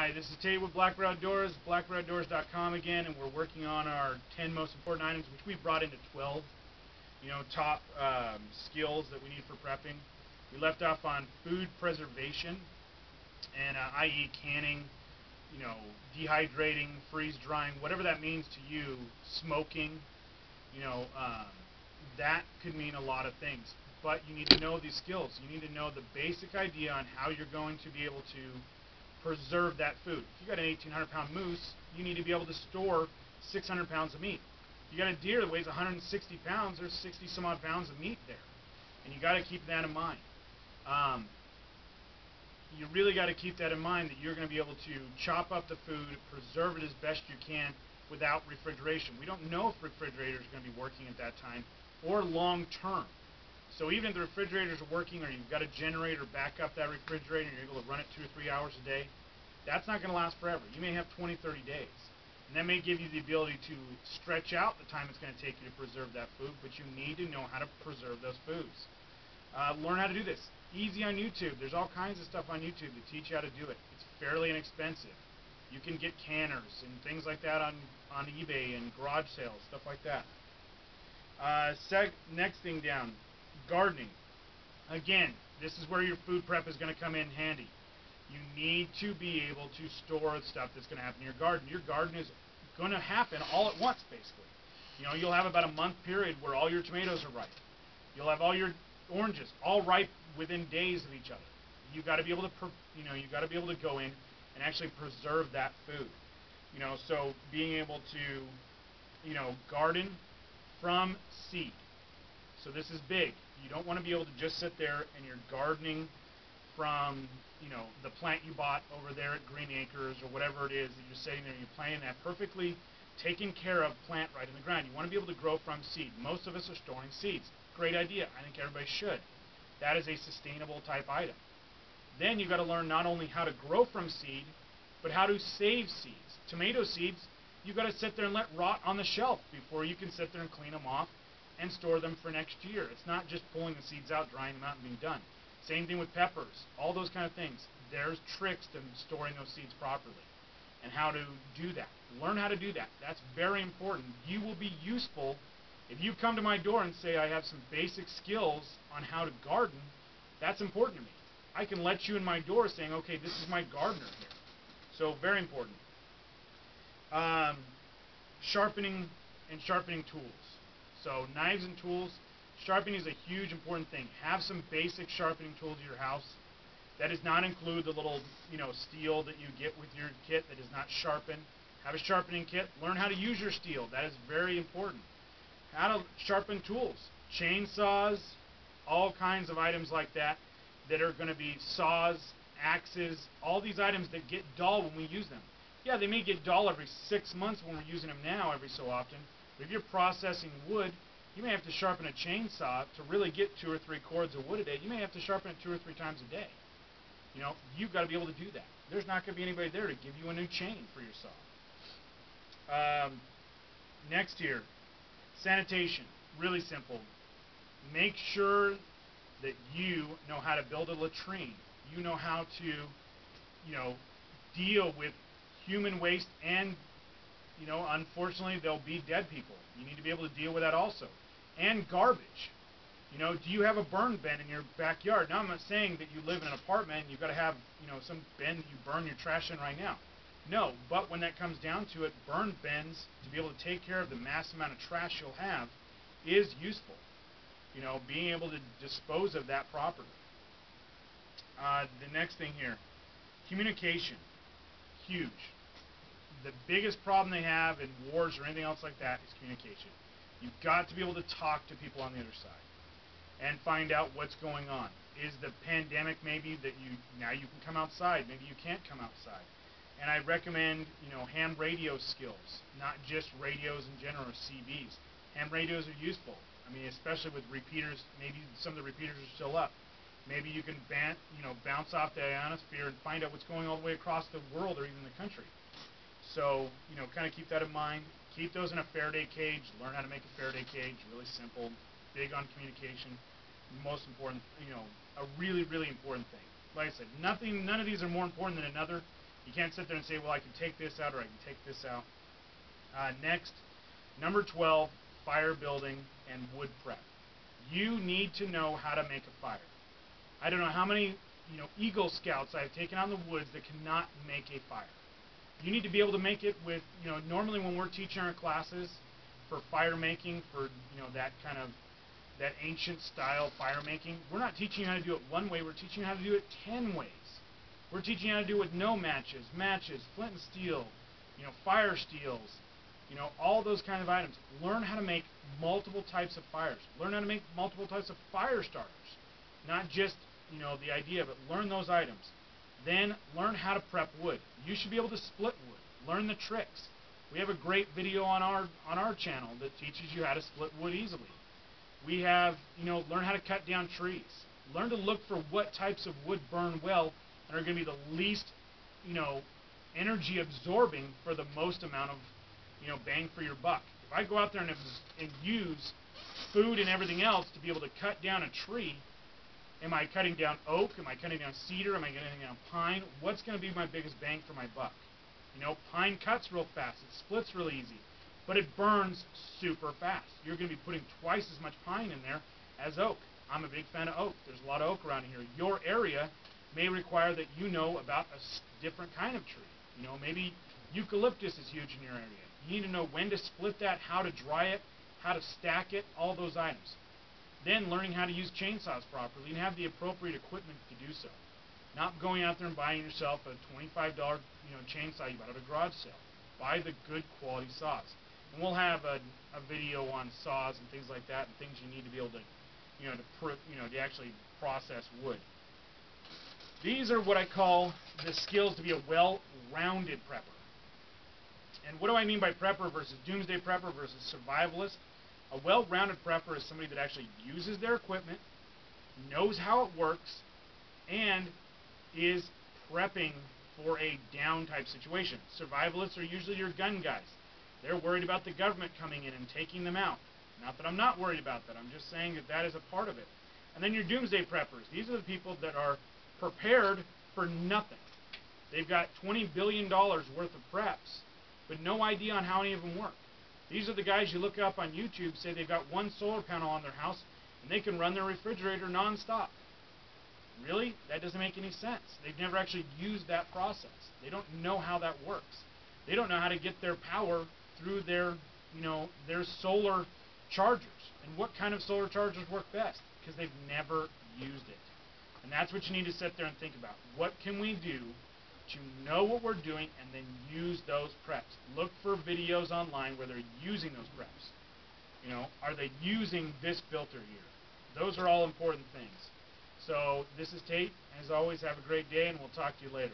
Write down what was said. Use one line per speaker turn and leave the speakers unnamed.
Hi, this is Tate with Black Bear Outdoors, blackbearoutdoors.com again, and we're working on our 10 most important items, which we brought into 12, top skills that we need for prepping. We left off on food preservation, and i.e. canning, dehydrating, freeze drying, whatever that means to you, smoking, that could mean a lot of things. But you need to know these skills. You need to know the basic idea on how you're going to be able to preserve that food. If you got an 1,800-pound moose, you need to be able to store 600 pounds of meat. If you got a deer that weighs 160 pounds, there's 60 some odd pounds of meat there, and you got to keep that in mind. You really got to keep that in mind, that you're going to be able to chop up the food, preserve it as best you can without refrigeration. We don't know if refrigerators are going to be working at that time or long term. So even if the refrigerators are working, or you've got a generator back up that refrigerator and you're able to run it 2 or 3 hours a day, that's not going to last forever. You may have 20, 30 days. And that may give you the ability to stretch out the time it's going to take you to preserve that food, but you need to know how to preserve those foods. Learn how to do this. Easy on YouTube. There's all kinds of stuff on YouTube that teach you how to do it. It's fairly inexpensive. You can get canners and things like that on eBay and garage sales, stuff like that. Next thing down, gardening. Again, this is where your food prep is going to come in handy. You need to be able to store stuff that's going to happen in your garden. Your garden is going to happen all at once, basically. You'll have about a month period where all your tomatoes are ripe. You'll have all your oranges all ripe within days of each other. You've got to be able to, you've got to be able to go in and actually preserve that food. So being able to, garden from seed. So this is big. You don't want to be able to just sit there and you're gardening from, the plant you bought over there at Green Acres or whatever it is that you're sitting there and you're planting that perfectly taken care of plant right in the ground. You want to be able to grow from seed. Most of us are storing seeds. Great idea. I think everybody should. That is a sustainable type item. Then you've got to learn not only how to grow from seed, but how to save seeds. Tomato seeds, you've got to sit there and let rot on the shelf before you can sit there and clean them off and store them for next year. It's not just pulling the seeds out, drying them out, and being done. Same thing with peppers, all those kind of things. There's tricks to storing those seeds properly and how to do that. Learn how to do that. That's very important. You will be useful if you come to my door and say, I have some basic skills on how to garden. That's important to me. I can let you in my door saying, okay, this is my gardener here. So very important. Sharpening tools. So knives and tools, sharpening is a huge important thing. Have some basic sharpening tools at your house. That does not include the little, steel that you get with your kit that is not sharpened. Have a sharpening kit. Learn how to use your steel. That is very important. How to sharpen tools. Chainsaws, all kinds of items like that are going to be saws, axes, all these items that get dull when we use them. Yeah, they may get dull every 6 months when we're using them now every so often. But if you're processing wood, you may have to sharpen a chainsaw to really get 2 or 3 cords of wood a day. You may have to sharpen it 2 or 3 times a day. You've got to be able to do that. There's not going to be anybody there to give you a new chain for your saw. Next here, sanitation. Really simple. Make sure that you know how to build a latrine. You know how to, deal with human waste and, unfortunately, there'll be dead people. You need to be able to deal with that also. And garbage. Do you have a burn bin in your backyard? Now, I'm not saying that you live in an apartment and you've got to have, some bin that you burn your trash in right now. No, but when that comes down to it, burn bins, to be able to take care of the mass amount of trash you'll have, is useful. Being able to dispose of that properly. The next thing here, communication. Huge. The biggest problem they have in wars or anything else like that is communication. You've got to be able to talk to people on the other side and find out what's going on. Is the pandemic maybe that now you can come outside, maybe you can't come outside. And I recommend, ham radio skills, not just radios in general or CBs. Ham radios are useful. I mean, especially with repeaters, maybe some of the repeaters are still up. Maybe you can bounce off the ionosphere and find out what's going all the way across the world or even the country. So, kind of keep that in mind. Keep those in a Faraday cage. Learn how to make a Faraday cage. Really simple. Big on communication. Most important, a really, really important thing. Like I said, none of these are more important than another. You can't sit there and say, well, I can take this out or I can take this out. Next, number 12, fire building and wood prep. You need to know how to make a fire. I don't know how many Eagle Scouts I've taken out in the woods that cannot make a fire. You need to be able to make it with, normally when we're teaching our classes for fire making, for, that ancient style fire making, we're not teaching you how to do it one way, we're teaching you how to do it 10 ways. We're teaching you how to do it with no matches, flint and steel, fire steels, all those kind of items. Learn how to make multiple types of fires. Learn how to make multiple types of fire starters. Not just, the idea of it. Learn those items. Then learn how to prep wood. You should be able to split wood. Learn the tricks. We have a great video on our channel that teaches you how to split wood easily. We have, learn how to cut down trees. Learn to look for what types of wood burn well and are going to be the least, energy absorbing for the most amount of, bang for your buck. If I go out there and use food and everything else to be able to cut down a tree, am I cutting down oak? Am I cutting down cedar? Am I cutting down pine? What's going to be my biggest bang for my buck? Pine cuts real fast. It splits really easy. But it burns super fast. You're going to be putting twice as much pine in there as oak. I'm a big fan of oak. There's a lot of oak around here. Your area may require that you know about a different kind of tree. Maybe eucalyptus is huge in your area. You need to know when to split that, how to dry it, how to stack it, all those items. Then learning how to use chainsaws properly and have the appropriate equipment to do so. Not going out there and buying yourself a $25 chainsaw you bought at a garage sale. Buy the good quality saws. And we'll have a video on saws and things like that and things you need to be able to to actually process wood. These are what I call the skills to be a well-rounded prepper. And what do I mean by prepper versus doomsday prepper versus survivalist? A well-rounded prepper is somebody that actually uses their equipment, knows how it works, and is prepping for a down type situation. Survivalists are usually your gun guys. They're worried about the government coming in and taking them out. Not that I'm not worried about that. I'm just saying that that is a part of it. And then your doomsday preppers. These are the people that are prepared for nothing. They've got $20 billion worth of preps, but no idea on how any of them work. These are the guys you look up on YouTube, say they've got one solar panel on their house, and they can run their refrigerator nonstop. Really? That doesn't make any sense. They've never actually used that process. They don't know how that works. They don't know how to get their power through their, their solar chargers. And what kind of solar chargers work best? Because they've never used it. And that's what you need to sit there and think about. What can we do to know what we're doing and then use those preps? Look for videos online where they're using those preps. Are they using this filter here? Those are all important things. So this is Tate. As always, have a great day, and we'll talk to you later.